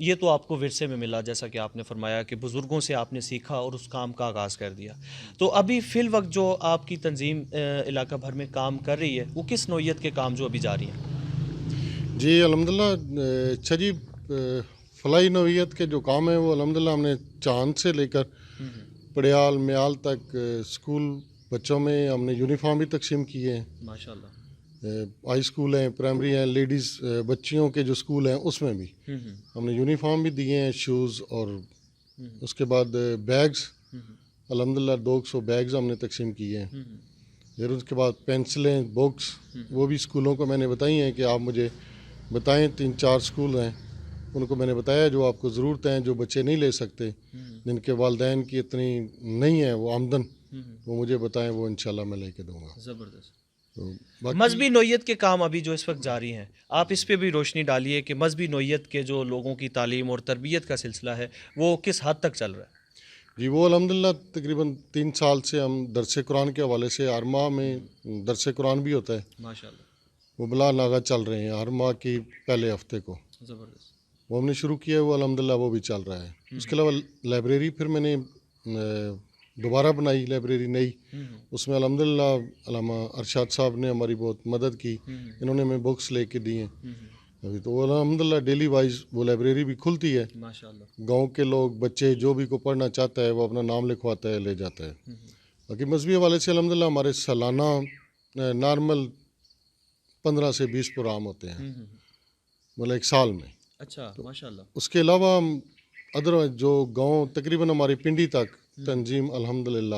یہ تو آپ کو ورثے میں ملا، جیسا کہ آپ نے فرمایا کہ بزرگوں سے آپ نے سیکھا اور اس کام کا آغاز کر دیا. تو ابھی فی الوقت جو آپ کی تنظیم علاقہ بھر میں کام کر رہی ہے وہ کس نوعیت کے کام جو ابھی جاری ہیں؟ جی الحمدللہ اچھا جی، فلاحی نوعیت کے جو کام ہیں وہ الحمدللہ ہم نے چاند سے لے کر پڑیال میال تک اسکول بچوں میں ہم نے یونیفارم بھی تقسیم کیے ہیں. ماشاء اللہ. ہائی اسکول ہیں، پرائمری ہیں، لیڈیز بچیوں کے جو اسکول ہیں اس میں بھی ہم نے یونیفارم بھی دیے ہیں، شوز، اور اس کے بعد بیگز الحمدللہ 200 بیگز ہم نے تقسیم کیے ہیں. پھر اس کے بعد پینسلیں، بکس وہ بھی اسکولوں کو میں نے بتائی ہیں کہ آپ مجھے بتائیں. 3-4 اسکول ہیں ان کو میں نے بتایا جو آپ کو ضرورت ہیں، جو بچے نہیں لے سکتے، جن کے والدین کی اتنی نہیں ہے وہ آمدن، وہ مجھے بتائیں، وہ انشاءاللہ میں لے کے دوں گا. زبردست. تو مذہبی نوعیت کے کام ابھی جو اس وقت جاری ہیں، آپ اس پہ بھی روشنی ڈالیے کہ مذہبی نوعیت کے جو لوگوں کی تعلیم اور تربیت کا سلسلہ ہے وہ کس حد تک چل رہا ہے؟ جی وہ الحمدللہ تقریباً 3 سال سے ہم درس قرآن کے حوالے سے ہر ماہ میں درس قرآن بھی ہوتا ہے، ماشاء اللہ. وہ بلا ناغہ چل رہے ہیں ہر ماہ کی پہلے ہفتے کو. زبردست. وہ ہم نے شروع کیا ہے، وہ الحمدللہ وہ بھی چل رہا ہے. اس کے علاوہ لائبریری پھر میں نے دوبارہ بنائی لائبریری نئی. اس میں الحمدللہ علامہ ارشاد صاحب نے ہماری بہت مدد کی، انہوں نے ہمیں بکس لے کے دی ہیں ابھی. تو الحمدللہ ڈیلی وائز وہ لائبریری بھی کھلتی ہے. ماشاء اللہ. گاؤں کے لوگ بچے جو بھی کو پڑھنا چاہتا ہے وہ اپنا نام لکھواتا ہے، لے جاتا ہے. باقی مذہبی حوالے سے الحمدللہ ہمارے سالانہ نارمل 15 سے 20 پروگرام ہوتے ہیں، مطلب ایک سال میں. اچھا ماشاء اللہ. اس کے علاوہ ہم ادر جو گاؤں تقریباً ہماری پنڈی تک تنظیم الحمدللہ،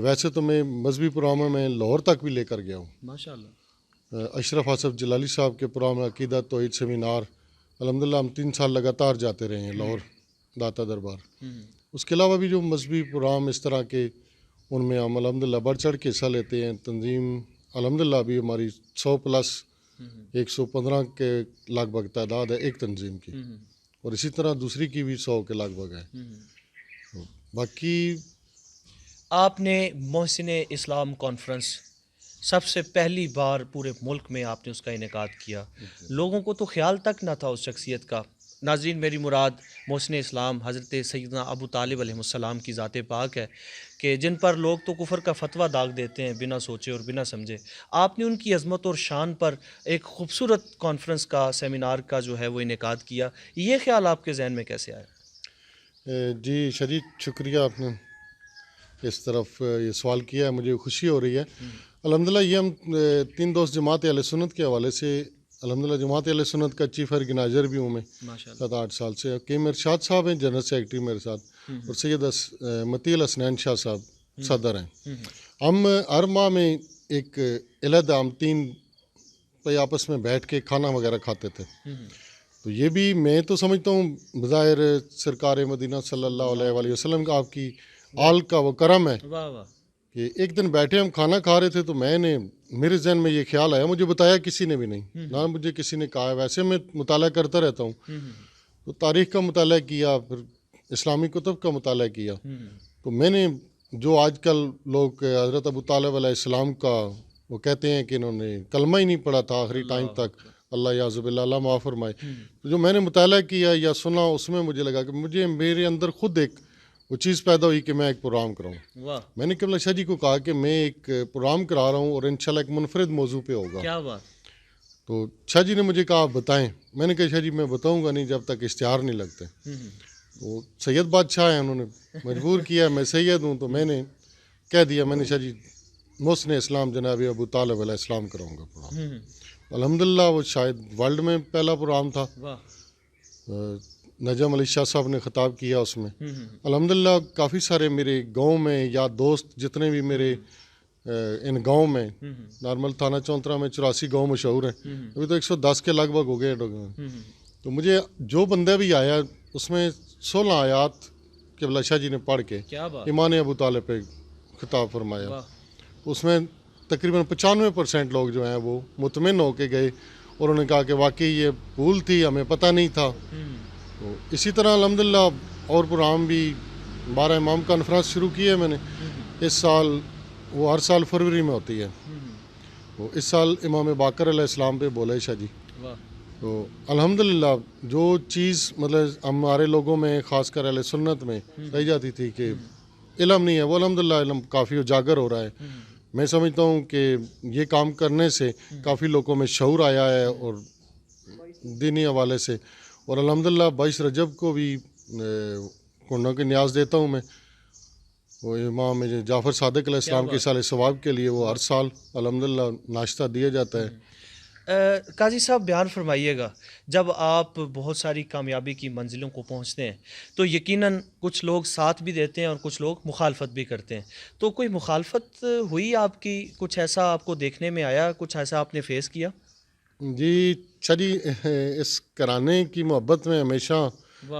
ویسے تو میں مذہبی پروگراموں میں لاہور تک بھی لے کر گیا ہوں. ماشاء اللہ. اشرف آصف جلالی صاحب کے پروگرام عقیدہ توحید سیمینار الحمدللہ ہم 3 سال لگاتار جاتے رہے ہیں لاہور داتا دربار. اس کے علاوہ بھی جو مذہبی پروگرام اس طرح کے ان میں ہم الحمدللہ بڑھ چڑھ کے حصہ لیتے ہیں. تنظیم الحمدللہ ابھی ہماری 100+ 115 کے لگ بھگ تعداد ہے ایک تنظیم کی، اور اسی طرح دوسری کی بھی 100 کے لگ بھگ ہے. باقی آپ نے محسن اسلام کانفرنس سب سے پہلی بار پورے ملک میں آپ نے اس کا انعقاد کیا، لوگوں کو تو خیال تک نہ تھا اس شخصیت کا. ناظرین میری مراد محسن اسلام حضرت سیدنا ابو طالب علیہ السلام کی ذات پاک ہے کہ جن پر لوگ تو کفر کا فتویٰ داغ دیتے ہیں بنا سوچے اور بنا سمجھے. آپ نے ان کی عظمت اور شان پر ایک خوبصورت کانفرنس کا، سیمینار کا جو ہے وہ انعقاد کیا. یہ خیال آپ کے ذہن میں کیسے آیا؟ جی شدید شکریہ، آپ نے اس طرف یہ سوال کیا ہے، مجھے خوشی ہو رہی ہے. الحمدللہ یہ ہم 3 دوست جماعت اہل سنت کے حوالے سے الحمدللہ جماعت اہل سنت کا چیف آرگنائزر بھی ہوں میں 7-8 سال سے. حکیم ارشاد صاحب ہیں جنرل سیکرٹری میرے ساتھ، اور سید متی الحسنین شاہ صاحب صدر ہیں. ہم ہر ماہ میں ایک علیحدہ ہم 3 آپس میں بیٹھ کے کھانا وغیرہ کھاتے تھے. تو یہ بھی میں تو سمجھتا ہوں بظاہر سرکار مدینہ صلی اللہ علیہ وآلہ وسلم کا آپ کی آل کا وہ کرم ہے کہ ایک دن بیٹھے ہم کھانا کھا رہے تھے تو میرے ذہن میں یہ خیال آیا، مجھے بتایا کسی نے بھی نہیں، نہ مجھے کسی نے کہا ہے. ویسے میں مطالعہ کرتا رہتا ہوں، تو تاریخ کا مطالعہ کیا، پھر اسلامی کتب کا مطالعہ کیا. تو میں نے جو آج کل لوگ حضرت ابو طالب علیہ السلام کا وہ کہتے ہیں کہ انہوں نے کلمہ ہی نہیں پڑھا تھا آخری ٹائم تک، اللہ یعذ باللہ، اللہ معاف فرمائے. تو جو میں نے مطالعہ کیا یا سنا اس میں مجھے لگا کہ میرے اندر خود ایک وہ چیز پیدا ہوئی کہ میں ایک پروگرام کراؤں. میں نے قبلہ شاہ جی کو کہا کہ میں ایک پروگرام کرا رہا ہوں اور انشاءاللہ ایک منفرد موضوع پہ ہوگا. کیا بات. تو شاہ جی نے مجھے کہا آپ بتائیں. میں نے کہا شاہ جی میں بتاؤں گا نہیں جب تک اشتہار نہیں لگتے. وہ سید بادشاہ ہیں، انہوں نے مجبور کیا، میں سید ہوں تو میں نے کہہ دیا، میں نے شاہ جی محسن اسلام جناب ابو طالب علیہ السلام کراؤں گا پروگرام. الحمدللہ وہ شاید ورلڈ میں پہلا پروگرام تھا. نجم علی شاہ صاحب نے خطاب کیا اس میں. الحمدللہ کافی سارے میرے گاؤں میں یا دوست جتنے بھی میرے ان گاؤں میں، نارمل تھانہ چونترا میں 84 گاؤں مشہور ہیں، ابھی تو 110 کے لگ بھگ ہو گئے. تو مجھے جو بندہ بھی آیا اس میں 16 آیات قبلہ شاہ جی نے پڑھ کے ایمان ابو طالب پہ خطاب فرمایا. اس میں تقریباً 95% لوگ جو ہیں وہ مطمئن ہو کے گئے اور انہوں نے کہا کہ واقعی یہ بھول تھی، ہمیں پتہ نہیں تھا. تو اسی طرح الحمدللہ اور پروگرام بھی 12 امام کانفرنس شروع کی ہے میں نے اس سال. وہ ہر سال فروری میں ہوتی ہے. وہ اس سال امام باقر علیہ السلام پہ بولے شاہ جی. تو الحمدللہ جو چیز مطلب ہمارے لوگوں میں خاص کر اہل سنت میں رہ جاتی تھی کہ علم نہیں ہے، وہ الحمدللہ علم کافی اجاگر ہو رہا ہے. میں سمجھتا ہوں کہ یہ کام کرنے سے کافی لوگوں میں شعور آیا ہے اور دینی حوالے سے. اور الحمدللہ 22 رجب کو بھی کنڈوں کی نیاز دیتا ہوں میں. وہ امام جعفر صادق علیہ السلام کے سال ثواب کے لیے وہ ہر سال الحمدللہ ناشتہ دیا جاتا ہے. قاضی صاحب بیان فرمائیے گا، جب آپ بہت ساری کامیابی کی منزلوں کو پہنچتے ہیں تو یقیناً کچھ لوگ ساتھ بھی دیتے ہیں اور کچھ لوگ مخالفت بھی کرتے ہیں، تو کوئی مخالفت ہوئی آپ کی؟ کچھ ایسا آپ کو دیکھنے میں آیا؟ کچھ ایسا آپ نے فیس کیا؟ جی جی اس کرانے کی محبت میں ہمیشہ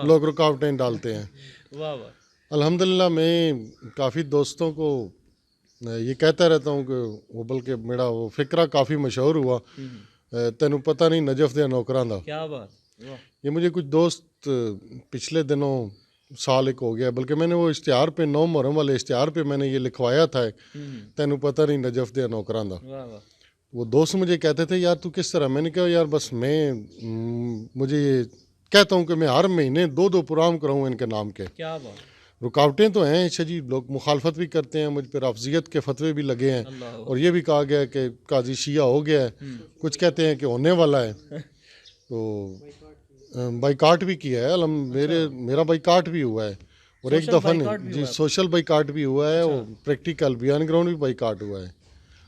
لوگ رکاوٹیں ڈالتے ہیں. واہ واہ. الحمدللہ میں کافی دوستوں کو یہ کہتا رہتا ہوں کہ وہ بلکہ میرا وہ فقرہ کافی مشہور ہوا، تینوں پتہ نہیں نجف دے نوکراں دا. کیا بات. یہ مجھے کچھ دوست پچھلے دنوں سال ایک ہو گیا، بلکہ میں نے وہ اشتہار پہ 9 محرم والے اشتہار پہ میں نے یہ لکھوایا تھا، تینوں پتہ نہیں نجف دے نوکراں دا. وہ دوست مجھے کہتے تھے یار تو کس طرح؟ میں نے کہا یار بس مجھے یہ کہتا ہوں کہ میں ہر مہینے 2 پروگرام کراؤں ان کے نام کے. کیا بات. رکاوٹیں تو ہیں جی، لوگ مخالفت بھی کرتے ہیں، مجھ پہ رافضیت کے فتوے بھی لگے ہیں، اور یہ بھی کہا گیا ہے کہ قاضی شیعہ ہو گیا ہے، کچھ کہتے ہیں کہ ہونے والا ہے. تو بائیکاٹ بھی کیا ہے، میرا بائیکاٹ بھی ہوا ہے، اور ایک دفعہ نہیں جی سوشل بائیکاٹ بھی ہوا ہے، اور پریکٹیکل بھی آن گراؤنڈ بھی بائیکاٹ ہوا ہے.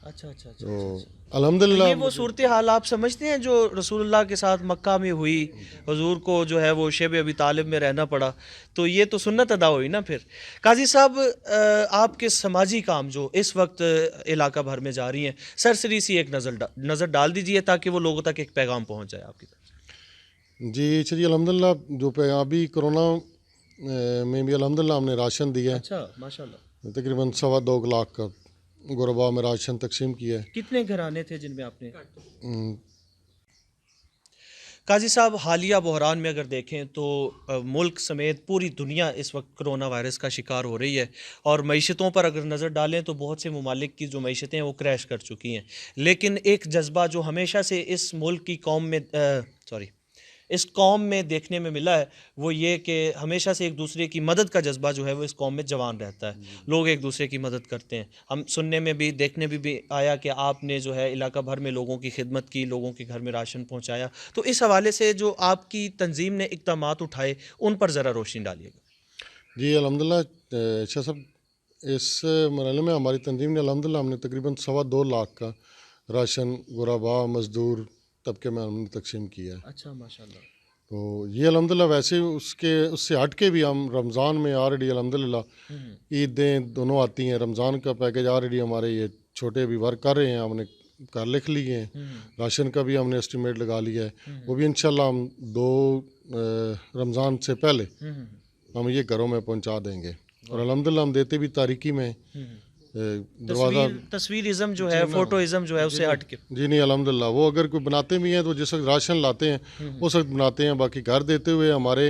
اچھا اچھا. تو الحمدللہ یہ وہ صورتحال آپ سمجھتے ہیں جو رسول اللہ کے ساتھ مکہ میں ہوئی، حضور کو جو ہے وہ شیب ابی طالب میں رہنا پڑا، تو یہ تو سنت ادا ہوئی نا پھر. قاضی صاحب آپ کے سماجی کام جو اس وقت علاقہ بھر میں جاری ہیں، سرسری سی ایک نظر ڈال دیجئے تاکہ وہ لوگوں تک ایک پیغام پہنچ جائے آپ کی طرف. جی الحمدللہ جو ابھی کرونا میں بھی الحمدللہ ہم نے راشن دیا ہے. اچھا ماشاء اللہ. تقریباً 2.25 لاکھ کا غربا میں راشن تقسیم کیا ہے. کتنے گھرانے تھے جن میں آپ نے؟ قاضی صاحب حالیہ بحران میں اگر دیکھیں تو ملک سمیت پوری دنیا اس وقت کرونا وائرس کا شکار ہو رہی ہے، اور معیشتوں پر اگر نظر ڈالیں تو بہت سے ممالک کی جو معیشتیں ہیں وہ کریش کر چکی ہیں. لیکن ایک جذبہ جو ہمیشہ سے اس ملک کی اس قوم میں دیکھنے میں ملا ہے وہ یہ کہ ہمیشہ سے ایک دوسرے کی مدد کا جذبہ جو ہے وہ اس قوم میں جوان رہتا ہے. لوگ ایک دوسرے کی مدد کرتے ہیں. ہم سننے میں بھی دیکھنے بھی آیا کہ آپ نے جو ہے علاقہ بھر میں لوگوں کی خدمت کی، لوگوں کے گھر میں راشن پہنچایا. تو اس حوالے سے جو آپ کی تنظیم نے اقدامات اٹھائے ان پر ذرا روشنی ڈالیے گا. جی الحمدللہ شاہ صاحب، اس مرحلے میں ہماری تنظیم نے الحمدللہ ہم نے تقریباً 2.25 لاکھ کا راشن غربا مزدور طبقے میں ہم نے تقسیم کیا ہے. اچھا ماشاء اللہ. تو یہ الحمدللہ ویسے اس سے ہٹ کے بھی ہم رمضان میں آلریڈی الحمدللہ عیدیں دونوں آتی ہیں. رمضان کا پیکیج آلریڈی ہمارے یہ چھوٹے بھی ورک کر رہے ہیں، ہم نے کر لکھ لیے ہیں. راشن کا بھی ہم نے اسٹیمیٹ لگا لیا ہے، وہ بھی انشاءاللہ ہم 2 رمضان سے پہلے ہم یہ گھروں میں پہنچا دیں گے. اور الحمدللہ ہم دیتے بھی تاریکی میں دروازہ تصویرازم جو ہے، فوٹوازم جو ہے اس سے ہٹ کے. جی نہیں الحمدللہ وہ اگر کوئی بناتے بھی ہیں تو جس وقت راشن لاتے ہیں اس وقت بناتے ہیں. باقی گھر دیتے ہوئے ہمارے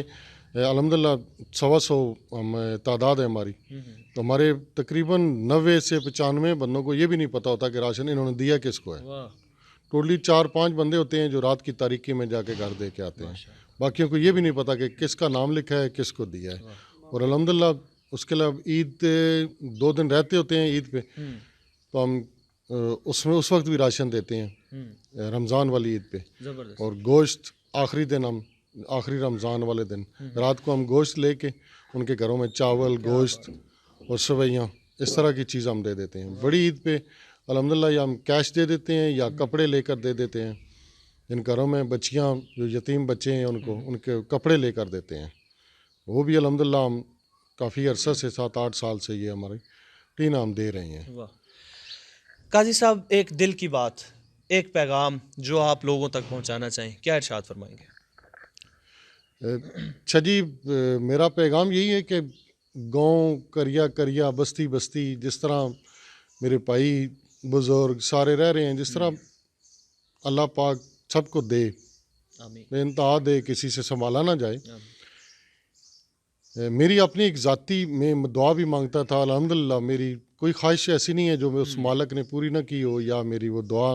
الحمدللہ 125 ہم تعداد ہے ہماری. تو ہمارے تقریباً 90 سے 95 بندوں کو یہ بھی نہیں پتہ ہوتا کہ راشن انہوں نے دیا کس کو ہے. ٹوٹلی 4-5 بندے ہوتے ہیں جو رات کی تاریکی میں جا کے گھر دے کے آتے ہیں. باقیوں کو یہ بھی نہیں پتہ کہ کس کا نام لکھا ہے، کس کو دیا ہے. اور الحمدللہ اس کے علاوہ عید 2 دن رہتے ہوتے ہیں عید پہ، تو ہم اس وقت بھی راشن دیتے ہیں رمضان والی عید پہ. اور گوشت آخری دن ہم آخری رمضان والے دن رات کو ہم گوشت لے کے ان کے گھروں میں چاول، گوشت اور سویاں اس طرح کی چیز ہم دے دیتے ہیں. بڑی عید پہ الحمدللہ یا ہم کیش دے دیتے ہیں یا کپڑے لے کر دے دیتے ہیں. جن گھروں میں بچیاں جو یتیم بچے ہیں ان کے کپڑے لے کر دیتے ہیں. وہ بھی الحمدللہ ہم کافی عرصہ سے 7-8 سال سے یہ ہماری ٹین ہم دے رہے ہیں. قاضی صاحب ایک دل کی بات، ایک پیغام جو آپ لوگوں تک پہنچانا چاہیں، کیا ارشاد فرمائیں گے؟ اچھا جی، میرا پیغام یہی ہے کہ گاؤں کریا بستی بستی جس طرح میرے بھائی بزرگ سارے رہ رہے ہیں، جس طرح اللہ پاک سب کو دے، بے انتہا دے، کسی سے سنبھالا نہ جائے. میری اپنی ایک ذاتی میں دعا بھی مانگتا تھا. الحمدللہ میری کوئی خواہش ایسی نہیں ہے جو میں اس مالک نے پوری نہ کی ہو یا میری وہ دعا